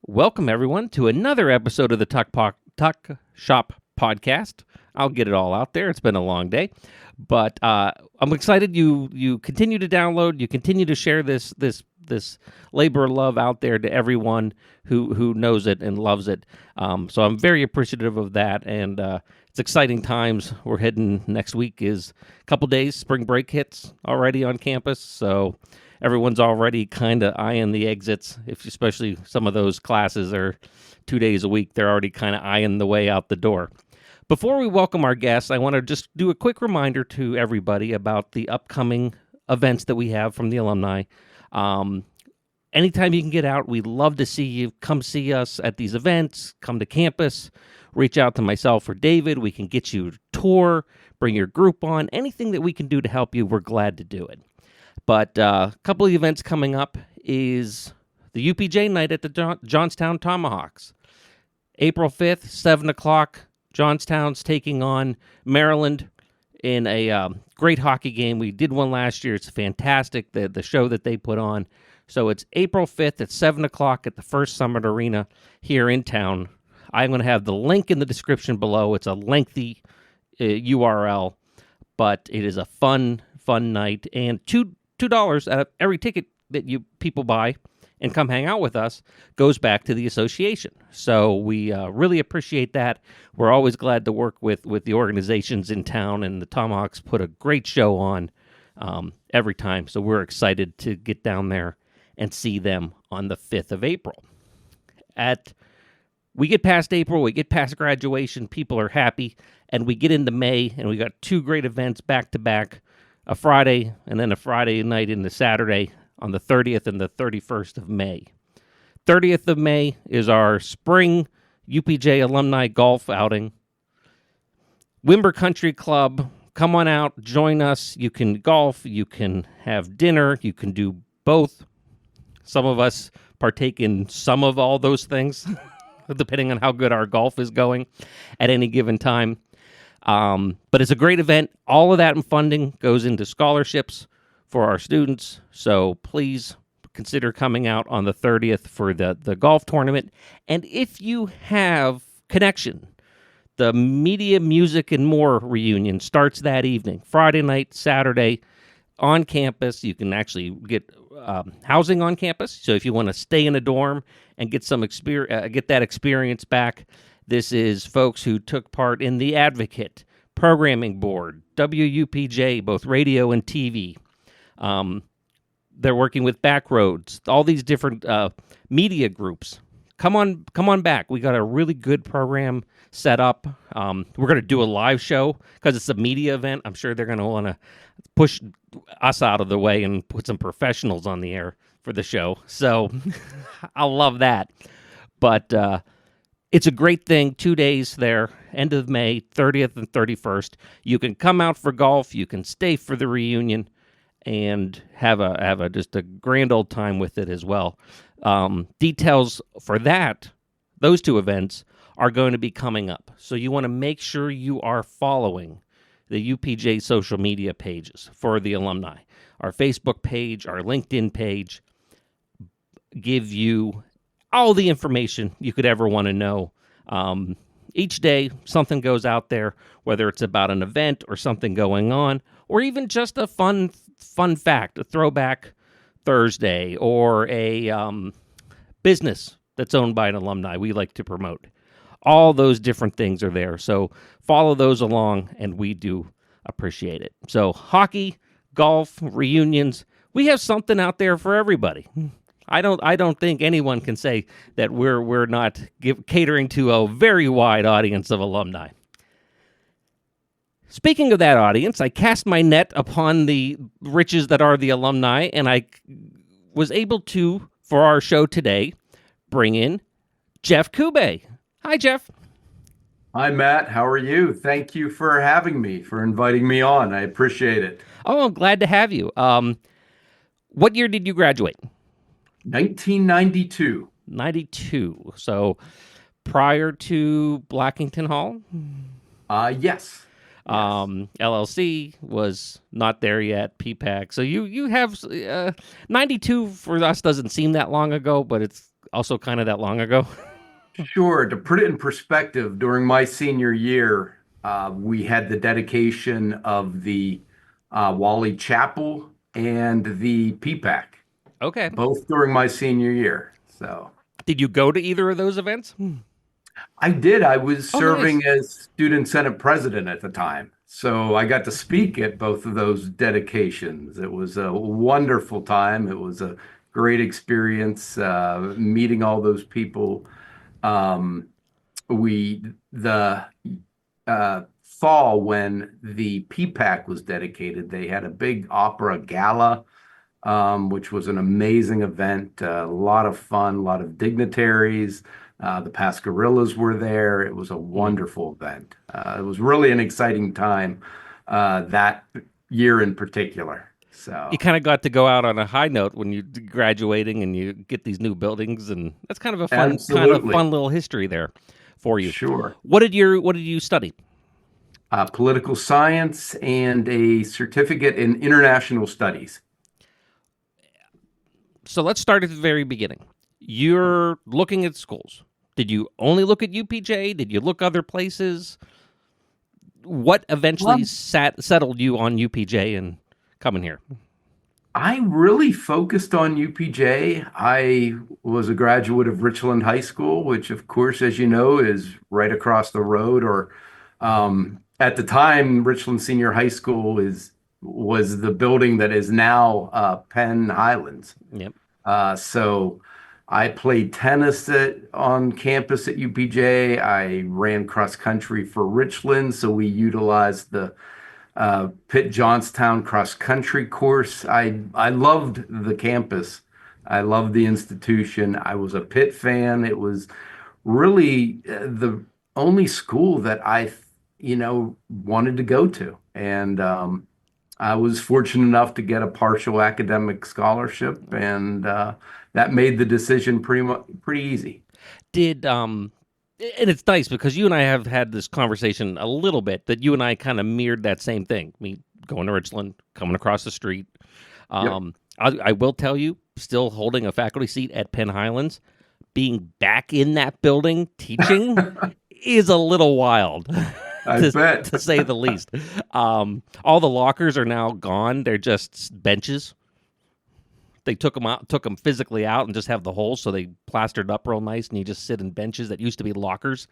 Welcome, everyone, to another episode of the Tuck Shop podcast. I'll get it all out there. It's been a long day, but I'm excited you continue to download, you continue to share this labor of love out there to everyone who knows it and loves it. So I'm very appreciative of that, and it's exciting times. We're heading next week is a couple days. Spring break hits already on campus, so everyone's already kind of eyeing the exits, especially some of those classes are 2 days a week. They're already kind of eyeing the way out the door. Before we welcome our guests, I want to just do a quick reminder to everybody about the upcoming events that we have from the alumni. Anytime you can get out, we'd love to see you. Come see us at these events. Come to campus. Reach out to myself or David. We can get you a tour, bring your group on. Anything that we can do to help you, we're glad to do it. But a couple of events coming up is the UPJ night at the Johnstown Tomahawks. April 5th, 7 o'clock, Johnstown's taking on Maryland in a great hockey game. We did one last year. It's fantastic, the show that they put on. So it's April 5th at 7 o'clock at the First Summit Arena here in town. I'm going to have the link in the description below. It's a lengthy URL, but it is a fun night. And $2 out of every ticket that you people buy and come hang out with us goes back to the association. So we really appreciate that. We're always glad to work with the organizations in town, and the Tomahawks put a great show on every time. So we're excited to get down there and see them on the 5th of April. We get past April, we get past graduation, people are happy, and we get into May, and we got two great events back to back. A Friday, and then a Friday night into Saturday on the 30th and the 31st of May. 30th of May is our spring UPJ alumni golf outing. Wimber Country Club, come on out, join us. You can golf, you can have dinner, you can do both. Some of us partake in some of all those things, depending on how good our golf is going at any given time. But it's a great event. All of that funding goes into scholarships for our students. So please consider coming out on the 30th for the golf tournament. And if you have connection, the Media, Music, and More reunion starts that evening, Friday night, Saturday, on campus. You can actually get housing on campus. So if you want to stay in a dorm and get some get that experience back. This is folks who took part in the Advocate, Programming Board, WUPJ, both radio and TV. They're working with Backroads, all these different media groups. Come on back. We got a really good program set up. We're going to do a live show because it's a media event. I'm sure they're going to want to push us out of the way and put some professionals on the air for the show. So I love that. But it's a great thing. 2 days there, end of May, 30th and 31st. You can come out for golf. You can stay for the reunion and have a just a grand old time with it as well. Details for those two events are going to be coming up. So you want to make sure you are following the UPJ social media pages for the alumni. Our Facebook page, our LinkedIn page give you all the information you could ever want to know. Each day, something goes out there, whether it's about an event or something going on, or even just a fun fact, a throwback Thursday, or a business that's owned by an alumni we like to promote. All those different things are there. So follow those along, and we do appreciate it. So hockey, golf, reunions, we have something out there for everybody. I don't think anyone can say that we're not catering to a very wide audience of alumni. Speaking of that audience, I cast my net upon the riches that are the alumni, and I was able to, for our show today, bring in Jeff Kubay. Hi, Jeff. Hi, Matt. How are you? Thank you for having me, for inviting me on. I appreciate it. Oh, I'm glad to have you. What year did you graduate? 1992. 92. So prior to Blackington Hall? Yes. LLC was not there yet, PPAC. So you have 92 for us doesn't seem that long ago, but it's Also kind of that long ago. Sure. To put it in perspective, during my senior year, we had the dedication of the Wally Chapel and the PPAC, Okay. both during my senior year. So Did you go to either of those events? I did. I was Oh, nice. serving as student senate president at the time. So I got to speak at both of those dedications. It was a wonderful time. It was a great experience meeting all those people. Um, we the fall when the PPAC was dedicated, they had a big opera gala, which was an amazing event. A lot of fun, a lot of dignitaries. The Pascarillas were there. It was a Mm. wonderful event. It was really an exciting time that year in particular. You So, kind of got to go out on a high note when you graduating and you get these new buildings, and that's kind of absolutely. fun little history there for you. Sure. What did you study? Political science and a certificate in international studies. So let's start at the very beginning. You're looking at schools. Did you only look at UPJ? Did you look other places? What eventually Well, settled you on UPJ and coming here? I really focused on UPJ. I was a graduate of Richland High School, which, of course, as you know, is right across the road. Or at the time, Richland Senior High School is was the building that is now Penn Highlands. Yep. So I played tennis on campus at UPJ. I ran cross country for Richland, so we utilized the Pitt Johnstown cross country course. I loved the campus. I loved the institution. I was a Pitt fan. It was really the only school that wanted to go to. And I was fortunate enough to get a partial academic scholarship, and that made the decision pretty easy. Did and it's nice because you and I have had this conversation a little bit that you and I kind of mirrored that same thing. Me going to Richland, coming across the street. Yep. I will tell you, still holding a faculty seat at Penn Highlands, being back in that building teaching is a little wild. I to, bet. to say the least. All the lockers are now gone. They're just benches. They took them physically out and just have the holes, so they plastered up real nice, and you just sit in benches that used to be lockers.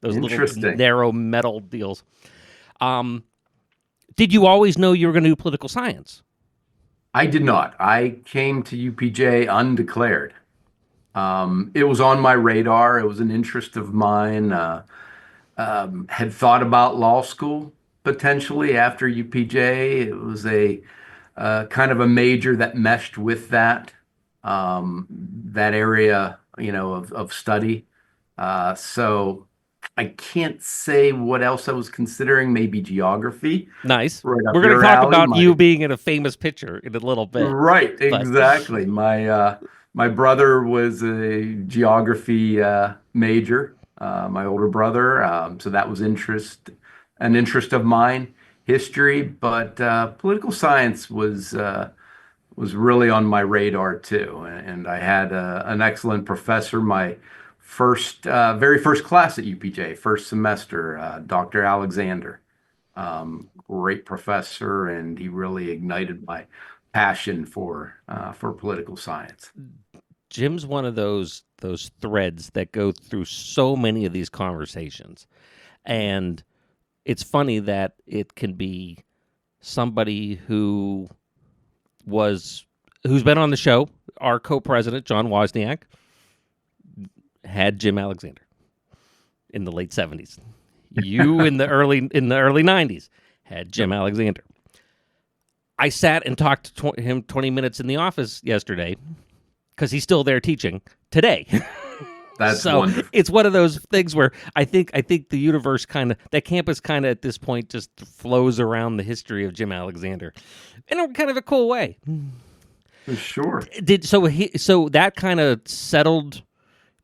Those little Interesting. narrow metal deals. Um, did you always know you were going to do political science? I did not. I came to UPJ undeclared. It was on my radar. It was an interest of mine. Had thought about law school potentially after UPJ. It was a kind of a major that meshed with that area, of study. So I can't say what else I was considering. Maybe geography, Nice. right up We're going to your talk alley. about you being in a famous picture in a little bit, Right, but exactly. My brother was a geography major, my older brother. So that was an interest of mine, history, but political science was really on my radar too. And I had an excellent professor, my very first class at UPJ, first semester, Dr. Alexander. Great professor, and he really ignited my passion for political science. Jim's one of those threads that go through so many of these conversations, and it's funny that it can be somebody who's been on the show. Our co-president John Wozniak had Jim Alexander in the late '70s. You in the early '90s had Jim Alexander. I sat and talked to him 20 minutes in the office yesterday because he's still there teaching today. That's So wonderful. it's one of those things where I think the universe that campus kind of at this point just flows around the history of Jim Alexander in a kind of a cool way. For sure. So that kind of settled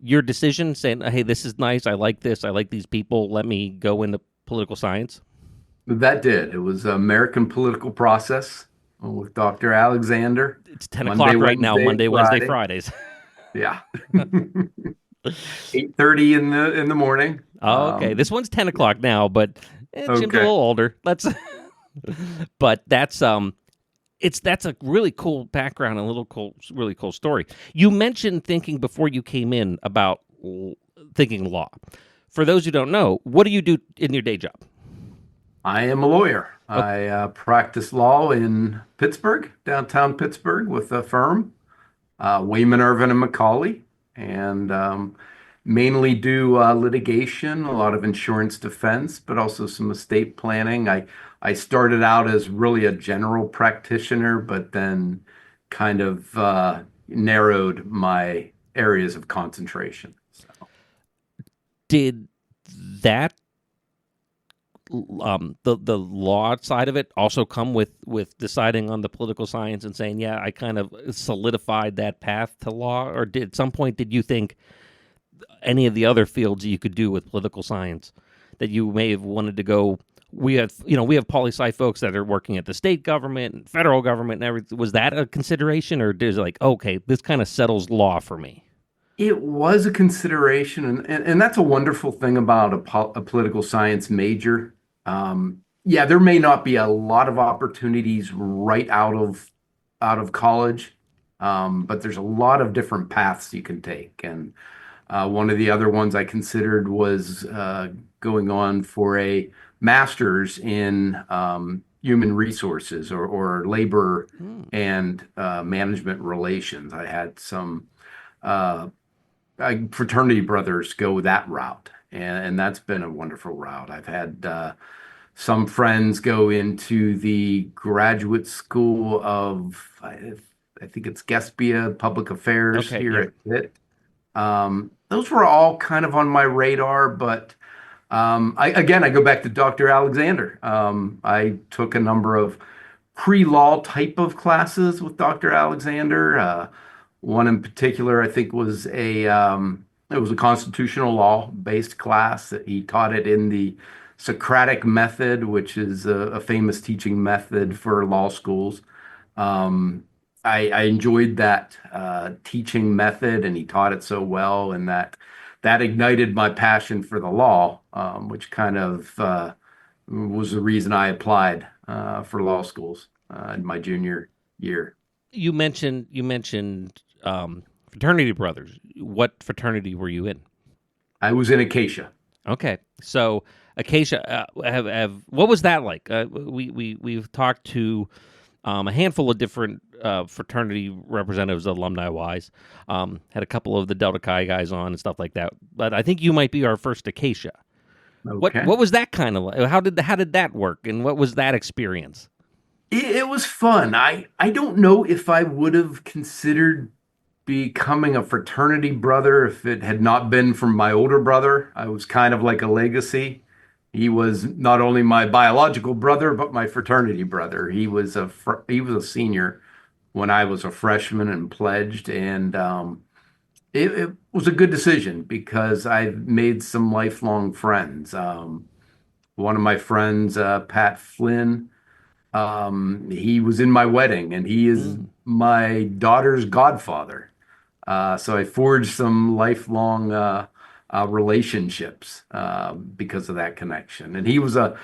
your decision, saying, "Hey, this is nice. I like this. I like these people. Let me go into political science." That did. It was American Political Process with Dr. Alexander. It's 10 Monday, o'clock right now. Wednesday, Monday, Wednesday, Friday. Fridays. Yeah. 8:30 in the morning. Oh, okay. This one's 10 o'clock now, but Jim's a Okay. little older. Let's, but that's a really cool background and a really cool story. You mentioned thinking before you came in about thinking law. For those who don't know, what do you do in your day job? I am a lawyer. Oh, I practice law in Pittsburgh, downtown Pittsburgh, with a firm, Wayman Irvin and McCauley, and mainly do litigation, a lot of insurance defense, but also some estate planning. I started out as really a general practitioner, but then kind of narrowed my areas of concentration. So. did that the law side of it also come with deciding on the political science and saying, yeah, I kind of solidified that path to law, or did at some point did you think any of the other fields you could do with political science that you may have wanted to go? We have poli sci folks that are working at the state government and federal government and everything. Was that a consideration, or is it like, okay, this kind of settles law for me? It was a consideration, and that's a wonderful thing about a political science major. Yeah, there may not be a lot of opportunities right out of college, but there's a lot of different paths you can take. And one of the other ones I considered was going on for a master's in human resources or labor Hmm. and management relations. I had some uh, fraternity brothers go that route, and that's been a wonderful route. I've had some friends go into the graduate school of, I think it's Gaspia Public Affairs Okay, here yep. at Pitt. Those were all kind of on my radar, but I go back to Dr. Alexander. I took a number of pre-law type of classes with Dr. Alexander. One in particular, I think, was it was a constitutional law based class. He taught it in the Socratic method, which is a famous teaching method for law schools. Um, I enjoyed that teaching method, and he taught it so well, and that ignited my passion for the law, which kind of was the reason I applied for law schools in my junior year. You mentioned fraternity brothers. What fraternity were you in? I was in Acacia. Okay, so Acacia, have what was that like? We've talked to a handful of different fraternity representatives, alumni wise. Had a couple of the Delta Chi guys on and stuff like that. But I think you might be our first Acacia. What Okay. was that kind of like? How did that work? And what was that experience? It was fun. I don't know if I would have considered becoming a fraternity brother if it had not been for my older brother. I was kind of like a legacy. He was not only my biological brother, but my fraternity brother. He was a senior when I was a freshman and pledged, and it was a good decision because I've made some lifelong friends. One of my friends, Pat Flynn, he was in my wedding, and he is Mm. my daughter's godfather. So I forged some lifelong relationships because of that connection. And he was a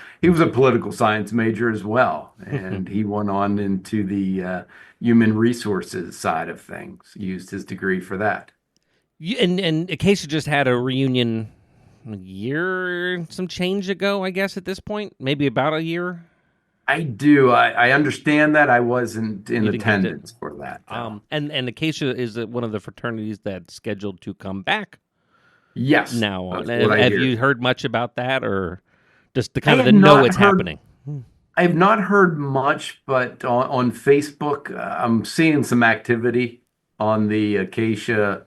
political science major as well, and he went on into the human resources side of things. Used his degree for that. And Acacia just had a reunion a year and some change ago, I guess. At this point, maybe about a year. I do. I understand that I wasn't in You didn't get to. attendance for that, though. And Acacia is one of the fraternities that's scheduled to come back Yes, now on. that's what Have, I have hear. you heard much about that, or just the I kind of have the know not it's heard happening? I have not heard much, but on Facebook, I'm seeing some activity on the Acacia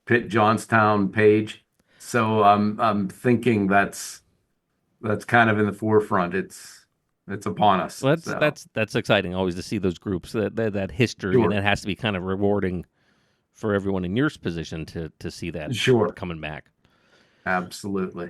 Pitt Johnstown page. So I'm thinking that's kind of in the forefront. It's upon us. Well, that's So that's that's exciting. Always to see those groups that history, and sure, that has to be kind of rewarding for everyone in your position to see that sure, coming back. absolutely.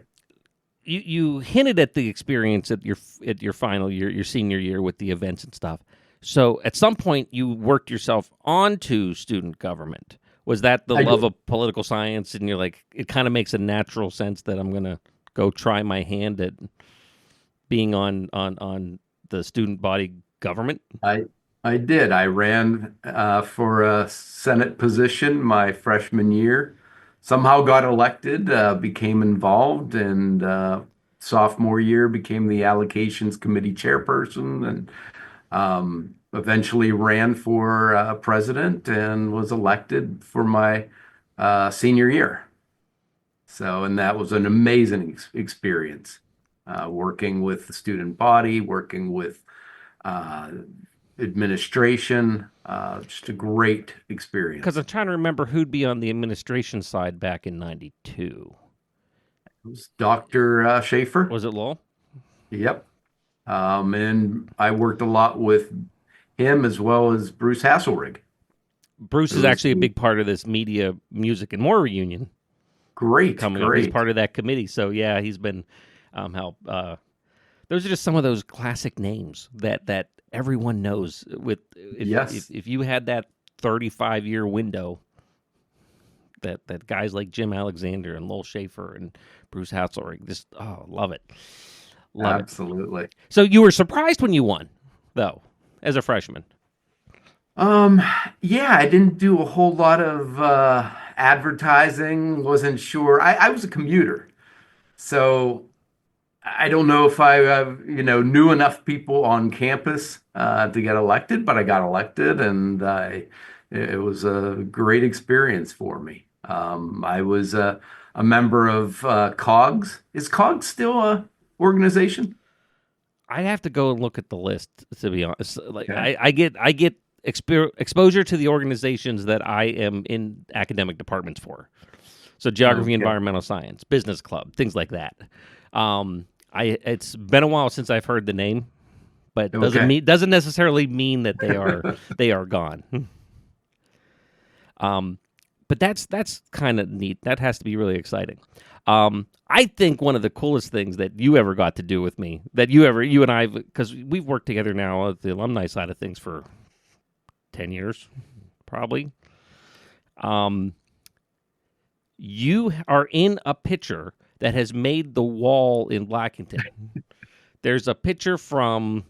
You hinted at the experience at your final year, your senior year, with the events and stuff. So at some point, you worked yourself onto student government. Was that the I love did. of political science, and you're like, it kind of makes a natural sense that I'm gonna go try my hand at being on the student body government? I I did. I ran for a Senate position my freshman year. Somehow got elected, became involved, and sophomore year became the allocations committee chairperson, and eventually ran for president and was elected for my senior year. So, and that was an amazing experience, working with the student body, working with uh, administration. Just a great Because experience. I'm trying to remember who'd be on the administration side back in '92. It was Dr. Schaefer. Was it Lowell? Yep. And I worked a lot with him as well as Bruce Hasselrig, Bruce is who's actually a big part of this media, music, and more reunion great, coming up. He's great. part of that committee. So yeah, he's been help. Those are just some of those classic names that everyone knows. With Yes, if you had that 35-year window, that guys like Jim Alexander and Lowell Schaefer and Bruce Hasselrig, just love it, love it. absolutely. So you were surprised when you won, though, as a freshman. Um, yeah, I didn't do a whole lot of advertising, wasn't sure. I was a commuter, so I don't know if I, knew enough people on campus to get elected, but I got elected, and it was a great experience for me. I was a member of COGS. Is COGS still a organization? I'd have to go and look at the list to be honest. Like Okay. I get exposure to the organizations that I am in academic departments for. So geography, Okay. environmental science, business club, things like that. It's been a while since I've heard the name, but Okay. doesn't necessarily mean that they are gone. Um, but that's kind of neat. That has to be really exciting. I think one of the coolest things that you ever got to do with me, that you and I, because we've worked together now at the alumni side of things for 10 years, probably. Um, you are in a picture that has made the wall in Blackington. There's a picture from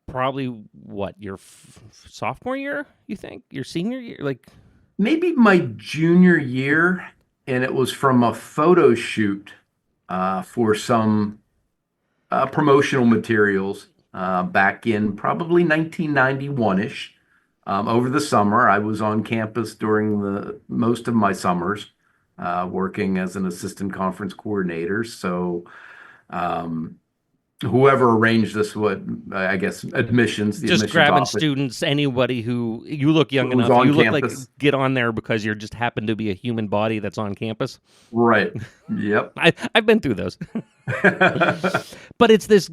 probably what, your sophomore year, you think? Your senior year? Like, Maybe my junior year, and it was from a photo shoot for some promotional materials back in probably 1991-ish. Over the summer, I was on campus during the most of my summers, working as an assistant conference coordinator. So um, whoever arranged this would, I guess, admissions, the just admissions grabbing office students, anybody who you look young was enough, on you look like campus. get on there because you're just happen to be a human body that's on campus. Right. Yep. I've been through those. But it's this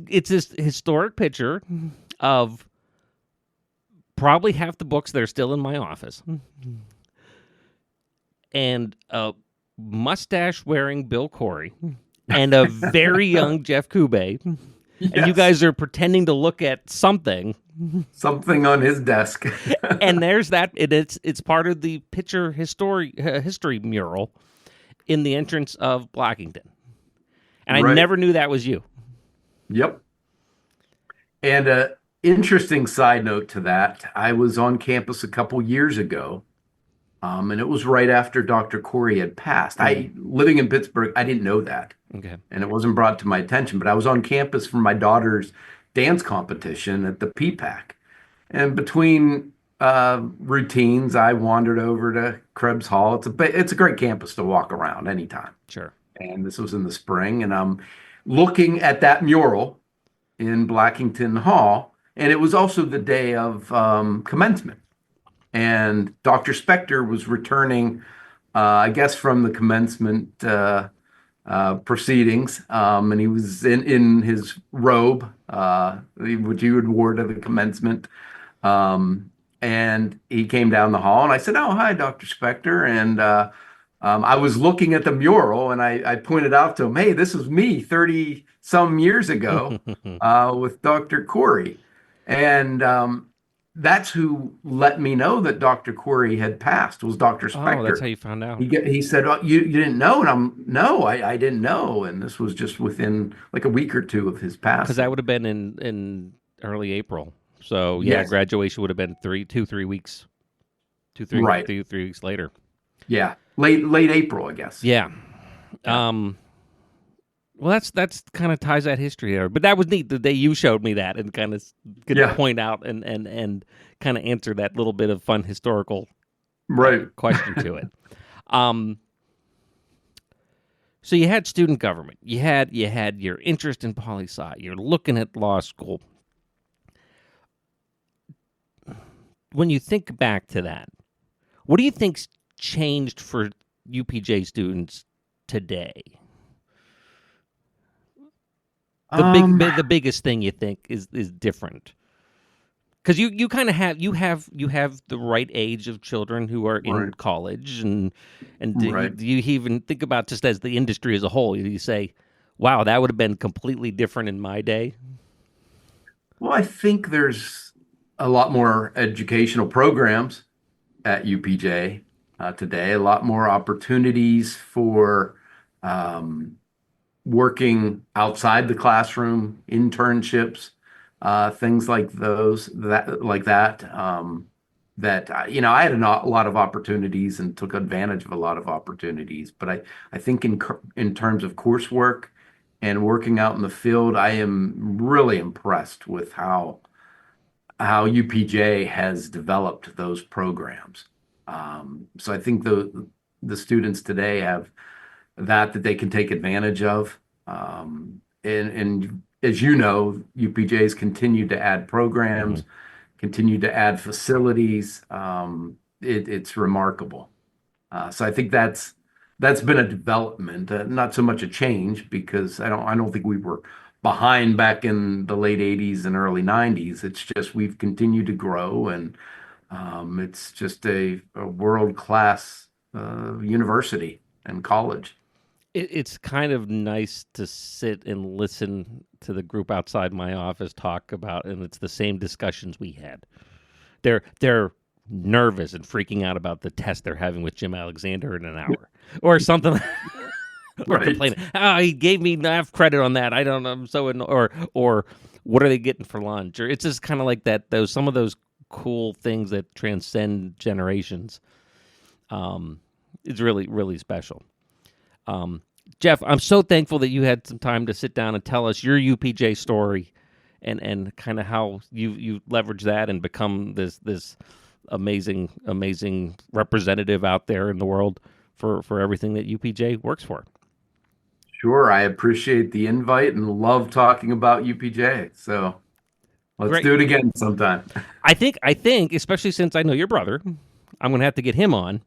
historic picture of probably half the books that are still in my office, and a mustache wearing Bill Corey, and a very young Jeff Kubay, and you Yes. guys are pretending to look at something, Something on his desk. and there's that. It's part of the picture history mural in the entrance of Blackington, and I Right. never knew that was you. Yep. And a interesting side note to that, I was on campus a couple years ago, and it was right after Dr. Corey had passed. I living in Pittsburgh, I didn't know that, Okay, and it wasn't brought to my attention. But I was on campus for my daughter's dance competition at the PPAC, and between routines, I wandered over to Krebs Hall. It's a great campus to walk around anytime. sure. And this was in the spring, and I'm looking at that mural in Blackington Hall, and it was also the day of commencement. And Dr. Spector was returning, I guess, from the commencement proceedings, and he was in his robe, which he would wear to the commencement. And he came down the hall, and I said, "Oh, hi, Dr. Spector." And I was looking at the mural, and I pointed out to him, "Hey, this was me 30 some years ago with Dr. Corey." And that's who let me know that Dr. Corey had passed, was Dr. Oh, that's how Spector. you found out. He said, "Oh, you didn't know?" And no, I didn't know. And this was just within like a week or two of his Because that passing. would have been in early April. So yeah, Yes, graduation would have been 3 weeks, right. 3 weeks later. Yeah, late April, I guess. Yeah. Yeah, Um. Well, that's kind of ties that history there. But that was neat the day you showed me that and kind of could yeah, point out and kind of answer that little bit of fun historical right. question to it. Um. So you had student government. You had your interest in poli sci. You're looking at law school. When you think back to that, what do you think's changed for UPJ students today? Um, The biggest thing you think is different because you kind of have the right age of children who are in right, college and right. do you even think about just as the industry as a whole? You say, wow, that would have been completely different in my day. Well, I think there's a lot more educational programs at UPJ today, a lot more opportunities for um, working outside the classroom, internships, things like those, that like that. That I had a lot of opportunities and took advantage of a lot of opportunities. But I think in terms of coursework and working out in the field, I am really impressed with how UPJ has developed those programs. So I think the students today have that they can take advantage of. And as you know, UPJ's continued to add Hmm. programs, continued to add facilities. It's remarkable. So I think that's been a development, not so much a change because I don't think we were behind back in the late 80s and early 90s. It's just we've continued to grow and it's just a world-class university and college. It's kind of nice to sit and listen to the group outside my office talk about, and it's the same discussions we had. They're nervous and freaking out about the test they're having with Jim Alexander in an hour or something, or Right. complaining. Oh, he gave me enough credit on that. I don't know. I'm so or what are they getting for lunch? Or it's just kind of like that. Those some of those cool things that transcend generations. Um, is really special. Um, Jeff, I'm so thankful that you had some time to sit down and tell us your UPJ story and kind of how you leverage that and become this amazing representative out there in the world for everything that UPJ works for. Sure. I appreciate the invite and love talking about UPJ. So let's Great. do it again sometime. I think especially since I know your brother, I'm going to have to get him on.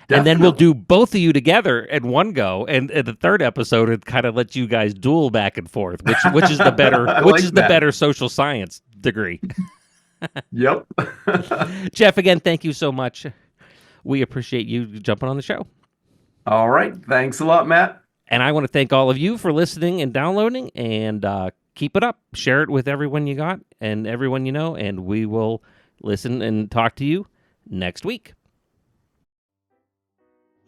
And then we'll Definitely. do both of you together in one go, and the third episode it kind of lets you guys duel back and forth, which is the better I like that. social science degree. Yep. Jeff, again, thank you so much. We appreciate you jumping on the show. All right. Thanks a lot, Matt. And I want to thank all of you for listening and downloading. And keep it up. Share it with everyone you got and everyone you know. And we will listen and talk to you next week.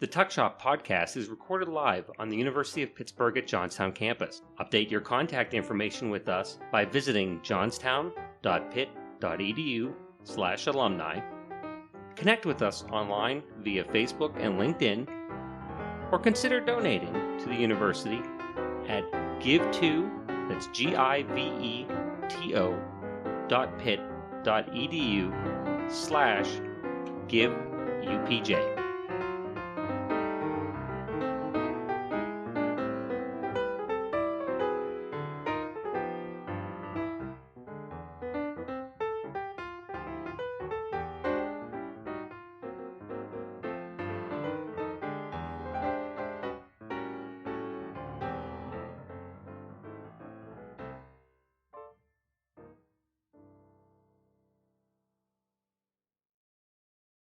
The Tuck Shop podcast is recorded live on the University of Pittsburgh at Johnstown campus. Update your contact information with us by visiting johnstown.pitt.edu/alumni. Connect with us online via Facebook and LinkedIn, or consider donating to the university at give2, that's giveto.pitt.edu/giveupj.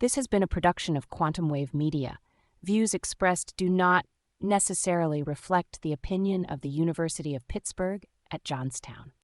This has been a production of Quantum Wave Media. Views expressed do not necessarily reflect the opinion of the University of Pittsburgh at Johnstown.